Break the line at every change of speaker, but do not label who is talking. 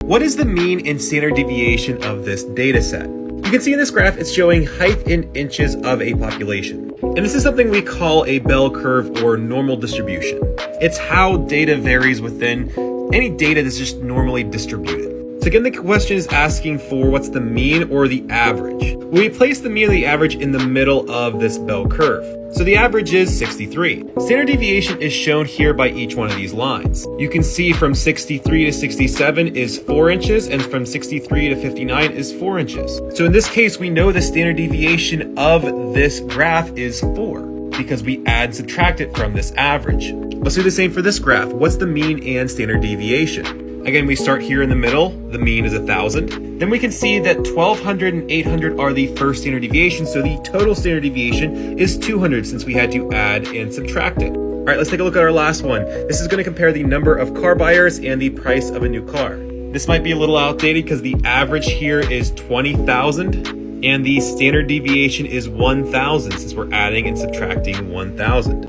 What is the mean and standard deviation of this data set? You can see in this graph, it's showing height in inches of a population. And this is something we call a bell curve or normal distribution. It's how data varies within any data that's just normally distributed. So again, the question is asking for what's the mean or the average. We place the mean or the average in the middle of this bell curve. So the average is 63. Standard deviation is shown here by each one of these lines. You can see from 63 to 67 is 4 inches, and from 63 to 59 is 4 inches. So in this case, we know the standard deviation of this graph is 4 because we add and subtract it from this average. Let's do the same for this graph. What's the mean and standard deviation? Again, we start here in the middle. The mean is 1,000. Then we can see that 1,200 and 800 are the first standard deviation. So the total standard deviation is 200 since we had to add and subtract it. All right, let's take a look at our last one. This is going to compare the number of car buyers and the price of a new car. This might be a little outdated because the average here is 20,000 and the standard deviation is 1,000 since we're adding and subtracting 1,000.